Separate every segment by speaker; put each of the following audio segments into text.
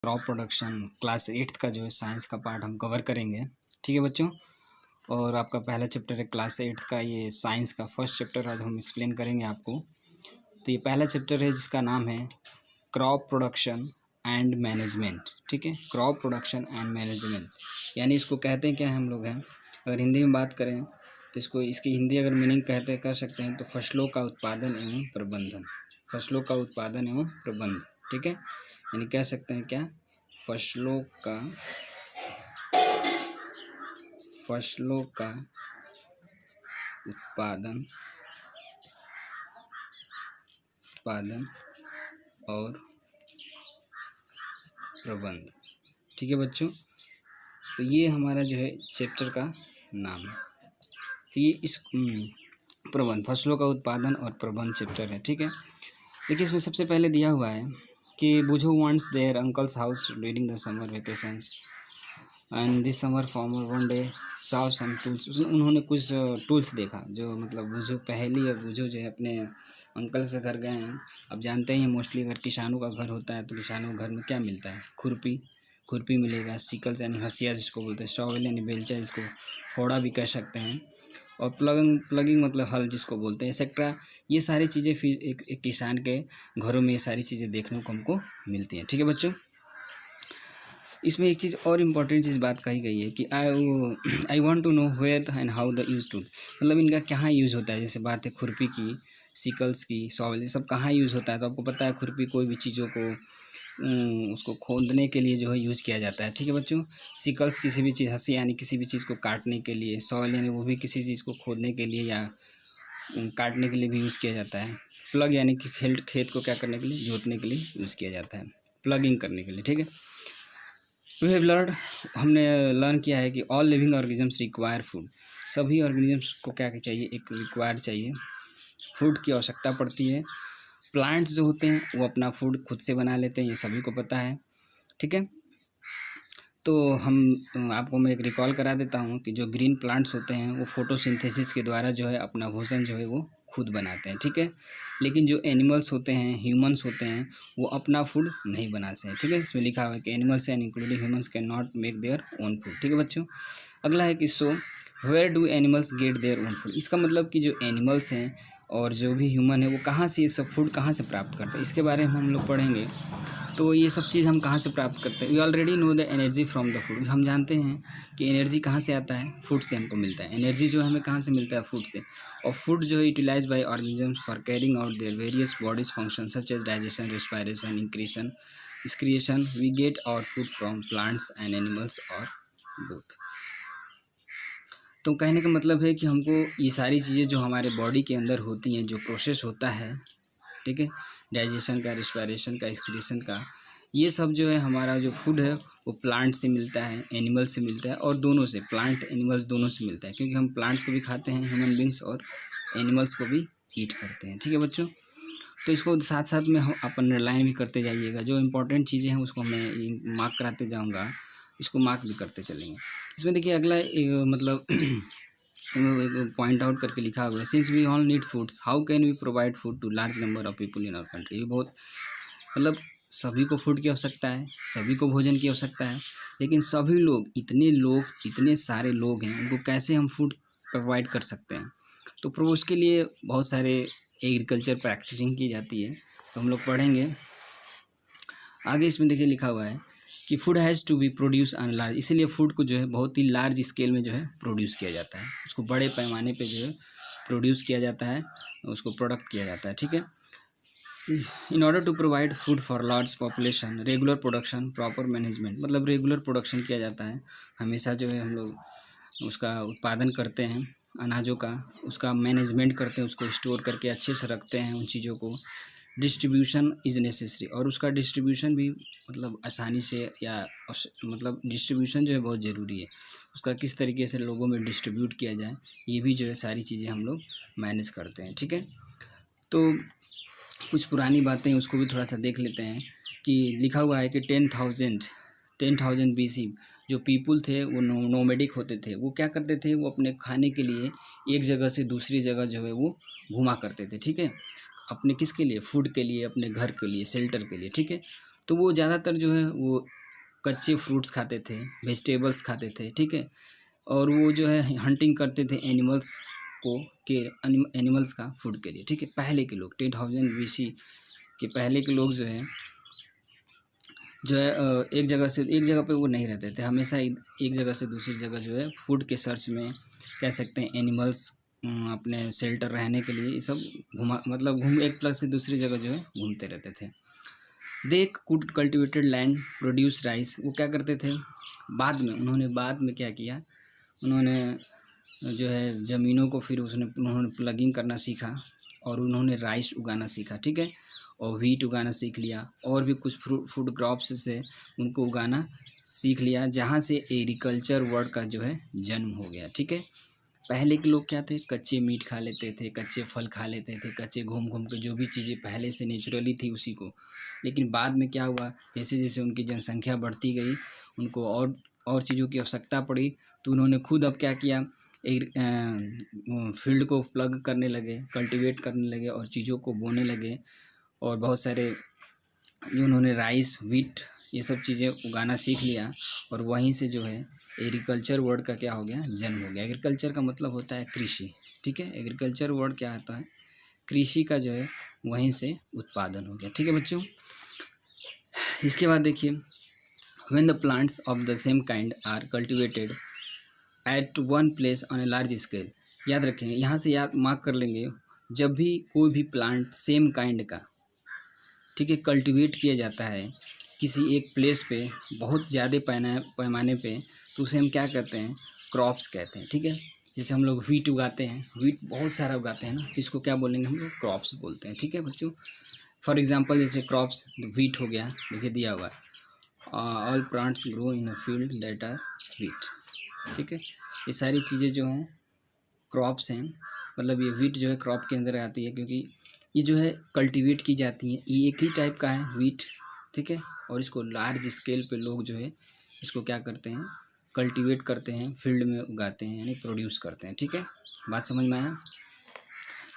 Speaker 1: Crop production class 8th का जो है साइंस का पार्ट हम कवर करेंगे। ठीक है बच्चों, और आपका पहला चैप्टर है क्लास 8th का, ये साइंस का फर्स्ट चैप्टर आज हम एक्सप्लेन करेंगे आपको। तो ये पहला चैप्टर है जिसका नाम है क्रॉप प्रोडक्शन एंड मैनेजमेंट। ठीक है, क्रॉप प्रोडक्शन एंड मैनेजमेंट यानी इसको कहते हैं क्या हम लोग हैं, अगर हिंदी में बात करें तो इसको इसकी हिंदी अगर मीनिंग कहते कर सकते हैं तो फसलों का उत्पादन एवं प्रबंधन। फसलों का उत्पादन एवं प्रबंधन, ठीक है, यानी कह सकते हैं क्या, फसलों का उत्पादन और प्रबंध। ठीक है बच्चों, तो ये हमारा जो है चैप्टर का नाम है। तो ये इस प्रबंध, फसलों का उत्पादन और प्रबंध चैप्टर है। ठीक है, देखिए इसमें सबसे पहले दिया हुआ है कि Boojho wants their uncle's house during the summer vacations and this summer farmer one day saw some tools. उन्होंने कुछ टूल्स देखा, जो मतलब बुझो पहली या बुझो जो है अपने अंकल से घर गए हैं। अब जानते हैं मोस्टली अगर किसानों का घर होता है तो किसानों के घर में क्या मिलता है, खुरपी मिलेगा, सिकल्स यानी हसिया जिसको बोलते हैं, शॉवेल यानी बेलचा जिसको फोड़ा भी कह सकते हैं, और प्लगिंग मतलब हल जिसको बोलते हैं, एक्सेट्रा। ये सारी चीज़ें फिर एक किसान के घरों में ये सारी चीज़ें देखने को हमको मिलती हैं। ठीक है बच्चों, इसमें एक चीज़ और इम्पॉर्टेंट चीज़ बात कही गई है कि I want to know where and how the use to, मतलब इनका कहाँ यूज़ होता है। जैसे बात है खुरपी की, सिकल्स की, शॉवेल, ये सब कहाँ यूज़ होता है। तो आपको पता है खुरपी कोई भी चीज़ों को उसको खोदने के लिए जो है यूज़ किया जाता है। ठीक है बच्चों, सिकल्स किसी भी चीज़, हंसी यानी किसी भी चीज़ को काटने के लिए, शॉवेल यानी वो भी किसी चीज़ को खोदने के लिए या काटने के लिए भी यूज़ किया जाता है। प्लग यानी कि खेत को क्या करने के लिए, जोतने के लिए यूज़ किया जाता है, प्लगिंग करने के लिए। ठीक है, वी हैव लर्न, हमने लर्न किया है कि all living organisms require food. सभी ऑर्गेनिजम्स को क्या चाहिए, एक रिक्वायर चाहिए, फूड की आवश्यकता पड़ती है। प्लांट्स जो होते हैं वो अपना फूड खुद से बना लेते हैं, ये सभी को पता है। ठीक है, तो हम आपको मैं एक रिकॉल करा देता हूँ कि जो ग्रीन प्लांट्स होते हैं वो फोटोसिंथेसिस के द्वारा जो है अपना भोजन जो है वो खुद बनाते हैं। ठीक है, लेकिन जो एनिमल्स होते हैं, ह्यूमंस होते हैं, वो अपना फूड नहीं बनाते हैं। ठीक है, इसमें लिखा हुआ है कि animals and including humans can not make their own food. ठीक है बच्चों, अगला है कि so where do animals get their own food. इसका मतलब कि जो एनिमल्स हैं और जो भी ह्यूमन है वो कहाँ से ये सब फूड कहाँ से प्राप्त करते हैं, इसके बारे में हम लोग पढ़ेंगे। तो ये सब चीज़ हम कहाँ से प्राप्त करते हैं, we already know the energy from the food. हम जानते हैं कि एनर्जी कहाँ से आता है, फूड से हमको मिलता है। एनर्जी जो हमें कहाँ से मिलता है, फूड से। और फूड जो है utilize by organisms for carrying out their various bodies function such as digestion, respiration, incretion, excretion. We get our food from plants and animals or both. तो कहने का मतलब है कि हमको ये सारी चीज़ें जो हमारे बॉडी के अंदर होती हैं, जो प्रोसेस होता है, ठीक है, डाइजेशन का, रिस्पायरेशन का, एक्सक्रीशन का, ये सब जो है हमारा जो फूड है वो प्लांट से मिलता है, एनिमल से मिलता है, और दोनों से, प्लांट एनिमल्स दोनों से मिलता है, क्योंकि हम प्लांट्स को भी खाते हैं, ह्यूमन बींग्स, और एनिमल्स को भी ईट करते हैं। ठीक है बच्चों, तो इसको साथ साथ में हम आप अंडरलाइन भी करते जाइएगा, जो इंपॉर्टेंट चीज़ें हैं उसको मैं मार्क कराते जाऊँगा, इसको मार्क भी करते चलेंगे। इसमें देखिए अगला मतलब पॉइंट आउट करके लिखा हुआ है, since we all need food how can we provide food to large number of people in our country. ये बहुत मतलब सभी को फूड की आवश्यकता है, सभी को भोजन की आवश्यकता है, लेकिन सभी लोग, इतने सारे लोग हैं, उनको कैसे हम फूड प्रोवाइड कर सकते हैं। तो उसके लिए बहुत सारे एग्रीकल्चर प्रैक्टिसिंग की जाती है, तो हम लोग पढ़ेंगे आगे। इसमें देखिए लिखा हुआ है कि food has to be produce on large, इसीलिए फूड को जो है बहुत ही लार्ज स्केल में जो है प्रोड्यूस किया जाता है, उसको बड़े पैमाने पे जो है प्रोड्यूस किया जाता है, उसको प्रोडक्ट किया जाता है। ठीक है, in order to provide food for large population regular production proper management, मतलब रेगुलर प्रोडक्शन किया जाता है, हमेशा जो है हम लोग उसका उत्पादन करते हैं अनाजों का, उसका मैनेजमेंट करते हैं, उसको स्टोर करके अच्छे से रखते हैं उन चीज़ों को। डिस्ट्रीब्यूशन इज़ नेसेसरी, और उसका डिस्ट्रीब्यूशन भी मतलब आसानी से या मतलब डिस्ट्रीब्यूशन जो है बहुत ज़रूरी है, उसका किस तरीके से लोगों में डिस्ट्रीब्यूट किया जाए, ये भी जो है सारी चीज़ें हम लोग मैनेज करते हैं। ठीक है, तो कुछ पुरानी बातें उसको भी थोड़ा सा देख लेते हैं कि लिखा हुआ है कि 10,000 BC जो पीपुल थे वो नोमैडिक होते थे, वो क्या करते थे, वो अपने खाने के लिए एक जगह से दूसरी जगह जो है वो घुमा करते थे। ठीक है, अपने किसके लिए, फूड के लिए, अपने घर के लिए, शेल्टर के लिए। ठीक है, तो वो ज़्यादातर जो है वो कच्चे फ्रूट्स खाते थे, वेजिटेबल्स खाते थे, ठीक है। और वो जो है हंटिंग करते थे एनिमल्स को, के एनिमल्स का फूड के लिए, ठीक है। पहले के लोग 10,000 BC के पहले के लोग जो है एक जगह पे वो नहीं रहते थे, हमेशा एक जगह से दूसरी जगह जो है फूड के सर्च में, कह सकते हैं एनिमल्स अपने शेल्टर रहने के लिए ये सब घूम एक प्लस से दूसरी जगह जो है घूमते रहते थे। They could cultivated land produce rice, वो क्या करते थे उन्होंने बाद में क्या किया, उन्होंने जो है ज़मीनों को फिर उन्होंने प्लगिंग करना सीखा और उन्होंने राइस उगाना सीखा, ठीक है। और व्हीट उगाना सीख लिया और भी कुछ फूड क्रॉप्स से उनको उगाना सीख लिया, जहाँ से एग्रीकल्चर वर्ड का जो है जन्म हो गया, ठीक है। पहले के लोग क्या थे, कच्चे मीट खा लेते थे, कच्चे फल खा लेते थे, कच्चे घूम घूम के जो भी चीज़ें पहले से नेचुरली थी उसी को। लेकिन बाद में क्या हुआ, जैसे जैसे उनकी जनसंख्या बढ़ती गई, उनको और चीज़ों की आवश्यकता पड़ी, तो उन्होंने खुद अब क्या किया, एक फील्ड को प्लग करने लगे, कल्टीवेट करने लगे और चीज़ों को बोने लगे। और बहुत सारे जो उन्होंने राइस, व्हीट, ये सब चीज़ें उगाना सीख लिया। और वहीं से जो है एग्रीकल्चर वर्ड का क्या हो गया, जन्म हो गया। एग्रीकल्चर का मतलब होता है कृषि, ठीक है। एग्रीकल्चर वर्ड क्या आता है, कृषि का जो है वहीं से उत्पादन हो गया, ठीक है बच्चों। इसके बाद देखिए, when the plants of the same kind are cultivated at one place on a large scale, याद रखेंगे, यहाँ से याद मार्क कर लेंगे, जब भी कोई भी प्लांट सेम काइंड का, ठीक है, कल्टीवेट किया जाता है किसी एक प्लेस पे बहुत ज़्यादा पैमाने पे, तो उसे हम क्या कहते हैं, क्रॉप्स कहते हैं, ठीक है। जैसे हम लोग व्हीट उगाते हैं, व्हीट बहुत सारा उगाते हैं ना, तो इसको क्या बोलेंगे हम लोग, क्रॉप्स बोलते हैं, ठीक है बच्चों। फॉर एग्जांपल जैसे क्रॉप्स, व्हीट हो गया, देखिए दिया हुआ है, all plants grow in a field that are wheat, ठीक है। ये सारी चीज़ें जो हैं क्रॉप्स हैं, मतलब ये व्हीट जो है क्रॉप के अंदर आती है, क्योंकि ये जो है कल्टीवेट की जाती है, ये एक ही टाइप का है व्हीट, ठीक है। और इसको लार्ज स्केल पे लोग जो है इसको क्या करते हैं, कल्टीवेट करते हैं, फील्ड में उगाते हैं, यानी प्रोड्यूस करते हैं, ठीक है। बात समझ में आया।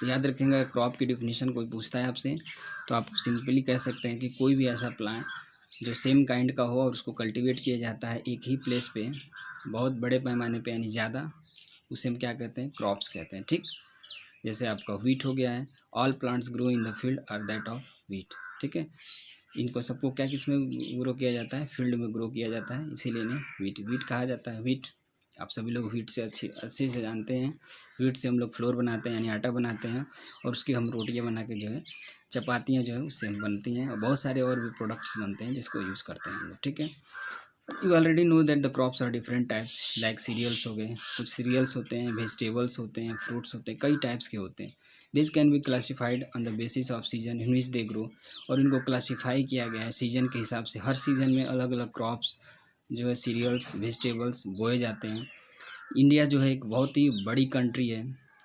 Speaker 1: याद रखेंगे, क्रॉप की डिफिनीशन कोई पूछता है आपसे, तो आप सिंपली कह सकते हैं कि कोई भी ऐसा प्लांट जो सेम काइंड का हो और उसको कल्टीवेट किया जाता है एक ही प्लेस पे, बहुत बड़े पैमाने पे, यानी ज़्यादा, उसे हम क्या कहते हैं, क्रॉप्स कहते हैं, ठीक। जैसे आपका व्हीट हो गया है, all plants grow in the field are that of wheat, ठीक है। इनको सबको क्या किस में ग्रो किया जाता है, फील्ड में ग्रो किया जाता है, इसीलिए इन्हें व्हीट कहा जाता है। व्हीट आप सभी लोग व्हीट से अच्छे से जानते हैं। व्हीट से हम लोग फ्लोर बनाते हैं, यानी आटा बनाते हैं, और उसकी हम रोटियां बना के जो है, चपातियां जो है उससे बनती हैं, और बहुत सारे और भी प्रोडक्ट्स बनते हैं जिसको यूज़ करते हैं हम लोग, ठीक है। You already know that the crops are different types, like cereals हो गए, कुछ सीरियल्स होते हैं, वेजिटेबल्स होते हैं, फ्रूट्स होते हैं, कई टाइप्स के होते हैं। This can be classified on the basis off season in which they grow, और इनको क्लासीफाई किया गया है सीजन के हिसाब से। हर सीजन में अलग अलग क्रॉप्स जो है, सीरियल्स, वेजिटेबल्स बोए जाते हैं। इंडिया जो है एक बहुत ही बड़ी कंट्री है।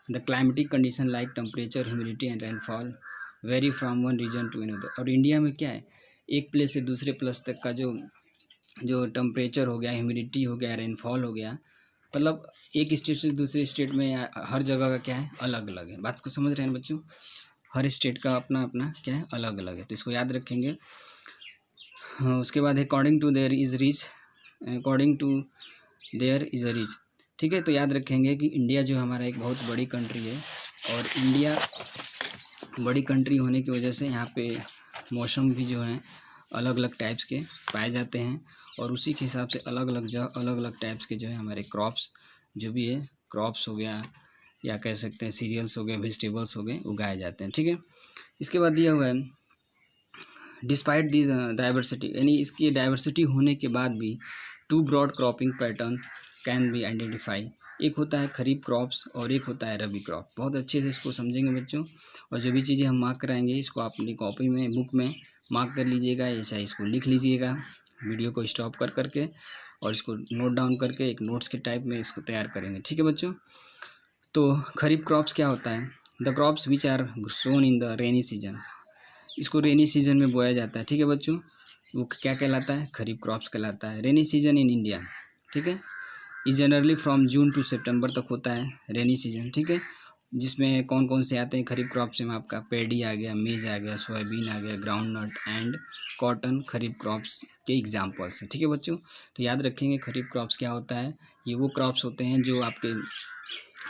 Speaker 1: The climatic condition like temperature, humidity and rainfall vary from one region to another. और इंडिया में क्या है, एक प्लेस से दूसरे प्लेस तक का जो टेम्परेचर हो गया, ह्यूमिडिटी हो गया, रेनफॉल हो गया, मतलब एक स्टेट से दूसरे स्टेट में हर जगह का क्या है, अलग अलग है। बात को समझ रहे हैं बच्चों, हर स्टेट का अपना अपना क्या है, अलग अलग है, तो इसको याद रखेंगे। उसके बाद according to there is rich, ठीक है। तो याद रखेंगे कि इंडिया जो हमारा एक बहुत बड़ी कंट्री है, और इंडिया बड़ी कंट्री होने की वजह से यहाँ पे मौसम भी जो है अलग अलग टाइप्स के पाए जाते हैं, और उसी के हिसाब से अलग अलग टाइप्स के जो है हमारे क्रॉप्स जो भी है, क्रॉप्स हो गया या कह सकते हैं सीरियल्स हो गए, वेजिटेबल्स हो गए, उगाए जाते हैं, ठीक है। इसके बाद दिया हुआ है, डिस्पाइट दिस डाइवर्सिटी, यानी इसकी डाइवर्सिटी होने के बाद भी two broad cropping pattern can be identify. एक होता है खरीफ क्रॉप्स और एक होता है रबी क्रॉप। बहुत अच्छे से इसको समझेंगे बच्चों, और जो भी चीज़ें हम मार्क कराएंगे इसको आप अपनी कॉपी में, बुक में मार्क कर लीजिएगा, या चाहे इसको लिख लीजिएगा वीडियो को स्टॉप कर करके, और इसको नोट डाउन करके एक नोट्स के टाइप में इसको तैयार करेंगे, ठीक है बच्चों। तो खरीफ क्रॉप्स क्या होता है, the crops which are sown in the rainy season, इसको रेनी सीजन में बोया जाता है, ठीक है बच्चों। वो क्या कहलाता है, खरीफ क्रॉप्स कहलाता है। रेनी सीजन इन इंडिया, ठीक है, is generally from June to सितंबर तक होता है रेनी सीजन, ठीक है। जिसमें कौन कौन से आते हैं खरीफ क्रॉप्स में आपका पैडी आ गया, मेज आ गया, सोयाबीन आ गया, groundnut and cotton kharif crops के एग्जाम्पल्स हैं। ठीक है बच्चों, तो याद रखेंगे खरीफ क्रॉप्स क्या होता है। ये वो क्रॉप्स होते हैं जो आपके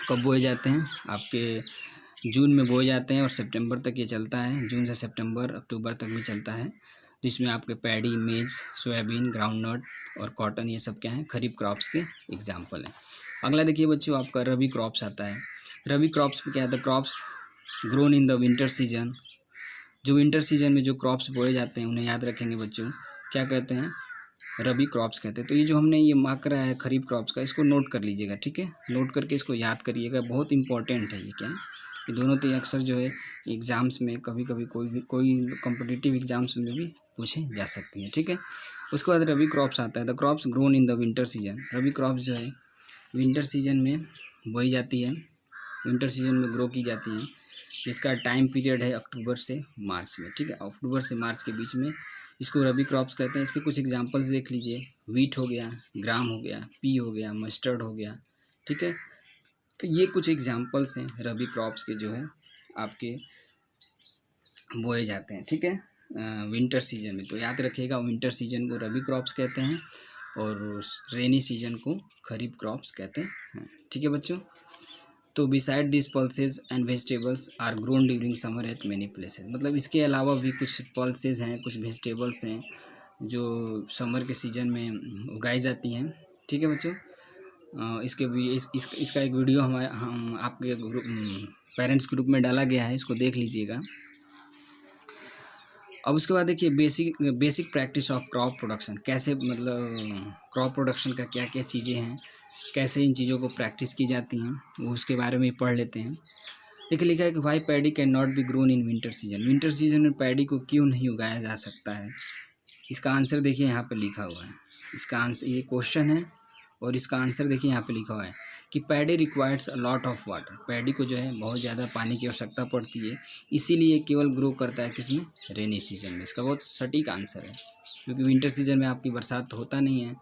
Speaker 1: कब बोए जाते हैं, आपके जून में बोए जाते हैं और सितंबर तक ये चलता है। जून से सितंबर अक्टूबर तक भी चलता है। जिसमें आपके पैडी, मेज, सोयाबीन, ग्राउंड नट और कॉटन ये सब क्या है खरीफ क्रॉप्स के एग्जाम्पल हैं। अगला देखिए बच्चों, आपका रबी क्रॉप्स आता है। रबी क्रॉप्स में क्या है, the crops grown in the winter season. जो विंटर सीजन में जो क्रॉप्स बोए जाते हैं उन्हें याद रखेंगे बच्चों, क्या कहते हैं, रबी क्रॉप्स कहते हैं। तो ये जो हमने ये मार्क करा है खरीफ क्रॉप्स का, इसको नोट कर लीजिएगा। ठीक है, नोट करके इसको याद करिएगा, बहुत इंपॉर्टेंट है ये। क्या है, ये दोनों तो अक्सर जो है एग्ज़ाम्स में कभी कभी कोई कॉम्पिटिटिव एग्जाम्स में भी पूछे जा सकती हैं। ठीक है, उसके बाद रबी क्रॉप्स आता है। The crops grown in the winter season. Rabi crops जो है विंटर सीजन में बोई जाती है, विंटर सीजन में ग्रो की जाती हैं, जिसका टाइम पीरियड है अक्टूबर से मार्च में। ठीक है, अक्टूबर से मार्च के बीच में इसको रबी क्रॉप्स कहते हैं। इसके कुछ एग्जांपल्स देख लीजिए, वीट हो गया, ग्राम हो गया, पी हो गया, मस्टर्ड हो गया। ठीक है, तो ये कुछ एग्जांपल्स हैं रबी क्रॉप्स के जो है आपके बोए जाते हैं। ठीक है, विंटर सीजन में। तो याद रखिएगा, विंटर सीजन को रबी क्रॉप्स कहते हैं और रेनी सीजन को खरीफ क्रॉप्स कहते हैं। ठीक है बच्चों, तो beside this pulses and vegetables are grown during summer at many places. मतलब इसके अलावा भी कुछ पल्सेस हैं, कुछ वेजिटेबल्स हैं जो समर के सीज़न में उगाई जाती हैं। ठीक है बच्चों, इसके भी इसका एक वीडियो हम आपके ग्रुप पेरेंट्स ग्रुप में डाला गया है, इसको देख लीजिएगा। अब उसके बाद देखिए basic practice of crop production. कैसे, मतलब क्रॉप प्रोडक्शन का क्या क्या चीज़ें हैं, कैसे इन चीज़ों को प्रैक्टिस की जाती हैं, वो उसके बारे में पढ़ लेते हैं। देखिए लिखा है कि why paddy can not be grown in winter season. Winter season में पैडी को क्यों नहीं उगाया जा सकता है। इसका आंसर देखिए यहाँ पे लिखा हुआ है। इसका आंसर, ये क्वेश्चन है और इसका आंसर देखिए यहाँ पे लिखा हुआ है कि paddy requires a lot of water. Paddy को जो है बहुत ज़्यादा पानी की आवश्यकता पड़ती है, इसीलिए केवल ग्रो करता है किसमें, रेनी सीजन में। इसका बहुत सटीक आंसर है, क्योंकि विंटर सीजन में आपकी बरसात तो होता नहीं है,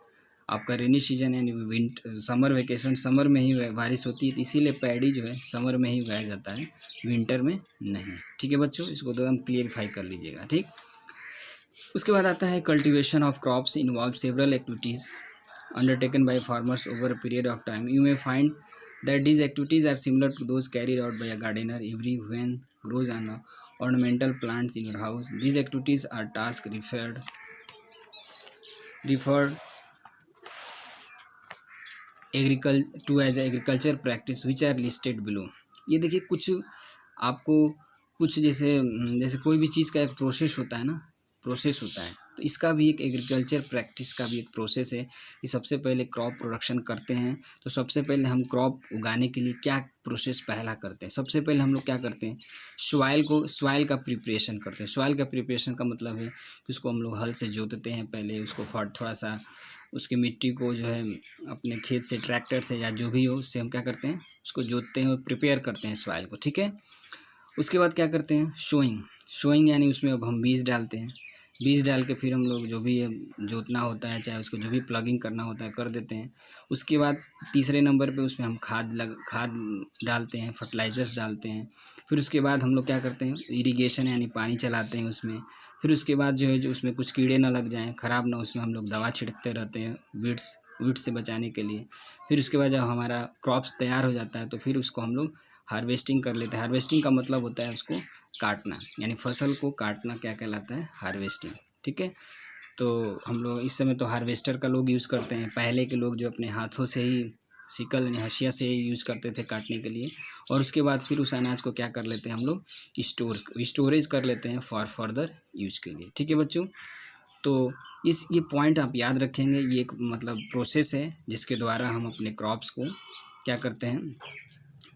Speaker 1: आपका रेनी सीजन यानी समर वेकेशन, समर में ही बारिश होती है, तो इसीलिए पैडी जो है समर में ही उगाया जाता है, विंटर में नहीं। ठीक है बच्चों, इसको तो हम क्लियरफाई कर लीजिएगा। ठीक, उसके बाद आता है cultivation of crops involve several activities undertaken by farmers over a period of time. You may find that these activities are similar to those carried out by a gardener every when grows on ornamental plants in your house. These activities are tasks referred to as agriculture practice which are listed below. ये देखिए कुछ आपको कुछ जैसे कोई भी चीज़ का एक प्रोसेस होता है ना, प्रोसेस होता है, तो इसका भी एक एग्रीकल्चर प्रैक्टिस का भी एक प्रोसेस है कि सबसे पहले क्रॉप प्रोडक्शन करते हैं। तो सबसे पहले हम क्रॉप उगाने के लिए क्या प्रोसेस पहला करते हैं, सबसे पहले हम लोग क्या करते हैं, सॉइल का प्रिपरेशन करते हैं। सॉइल का प्रिपरेशन का मतलब है कि उसको हम लोग हल से जोतते हैं, पहले उसको थोड़ा सा उसकी मिट्टी को जो है अपने खेत से, ट्रैक्टर से या जो भी हो उससे हम क्या करते हैं, उसको जोतते हैं और प्रिपेयर करते हैं सॉइल को। ठीक है, उसके बाद क्या करते हैं, सोइंग यानी उसमें अब हम बीज डालते हैं। बीज डाल के फिर हम लोग जो भी जोतना होता है, चाहे उसको जो भी प्लगिंग करना होता है कर देते हैं। उसके बाद तीसरे नंबर पे उसमें हम खाद डालते हैं, फर्टिलाइज़र्स डालते हैं। फिर उसके बाद हम लोग क्या करते हैं, इरिगेशन यानी पानी चलाते हैं उसमें। फिर उसके बाद जो है जो उसमें कुछ कीड़े ना लग जाएं, ख़राब ना, उसमें हम लोग दवा छिड़कते रहते हैं वीड्स से बचाने के लिए। फिर उसके बाद जब हमारा क्रॉप्स तैयार हो जाता है तो फिर उसको हम लोग हार्वेस्टिंग कर लेते हैं। हार्वेस्टिंग का मतलब होता है उसको काटना, यानी फसल को काटना क्या कहलाता है, हार्वेस्टिंग। ठीक है, तो हम लोग इस समय तो हार्वेस्टर का लोग यूज़ करते हैं। पहले के लोग जो अपने हाथों से ही सिकल यानी हंसिया से ही यूज़ करते थे काटने के लिए। और उसके बाद फिर उस अनाज को क्या कर लेते हैं हम लोग, स्टोरेज कर लेते हैं फॉर फर्दर यूज के लिए। ठीक है बच्चों, तो ये पॉइंट आप याद रखेंगे। ये एक मतलब प्रोसेस है जिसके द्वारा हम अपने क्रॉप्स को क्या करते हैं,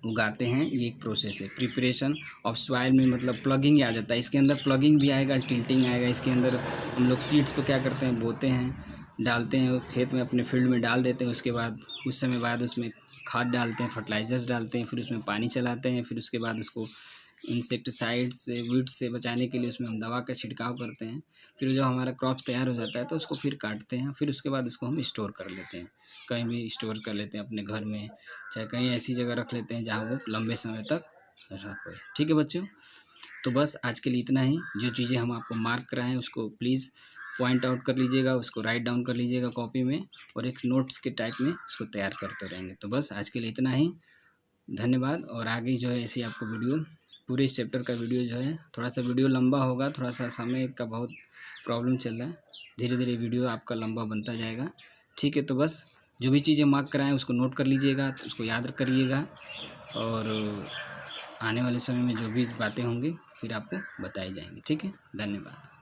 Speaker 1: उगाते हैं। ये एक प्रोसेस है। प्रिपरेशन ऑफ सॉइल में मतलब प्लगिंग आ जाता है, इसके अंदर प्लगिंग भी आएगा, टिल्टिंग आएगा। इसके अंदर हम लोग सीड्स को क्या करते हैं, बोते हैं, डालते हैं खेत में, अपने फील्ड में डाल देते हैं। उसके बाद कुछ समय बाद उसमें खाद डालते हैं, फर्टिलाइज़र्स डालते हैं, फिर उसमें पानी चलाते हैं। फिर उसके बाद उसको इंसेक्टिसाइड से, वीड से बचाने के लिए उसमें हम दवा का छिड़काव करते हैं। फिर जो हमारा क्रॉप तैयार हो जाता है तो उसको फिर काटते हैं, फिर उसके बाद उसको हम स्टोर कर लेते हैं, कहीं भी स्टोर कर लेते हैं अपने घर में, चाहे कहीं ऐसी जगह रख लेते हैं जहाँ वो लंबे समय तक रह पाए। ठीक है बच्चों, तो बस आज के लिए इतना ही। जो चीज़ें हम आपको मार्क कराएं उसको प्लीज़ पॉइंट आउट कर लीजिएगा, उसको राइट डाउन कर लीजिएगा कॉपी में, और एक नोट्स के टाइप में उसको तैयार करते रहेंगे। तो बस आज के लिए इतना ही, धन्यवाद। और आगे जो है ऐसी आपको वीडियो, पूरे इस चैप्टर का वीडियो जो है, थोड़ा सा वीडियो लंबा होगा, थोड़ा सा समय का बहुत प्रॉब्लम चल रहा है, धीरे धीरे वीडियो आपका लंबा बनता जाएगा। ठीक है, तो बस जो भी चीज़ें मार्क कराएं उसको नोट कर लीजिएगा, उसको याद करिएगा, और आने वाले समय में जो भी बातें होंगी फिर आपको बताई जाएंगी। ठीक है, धन्यवाद।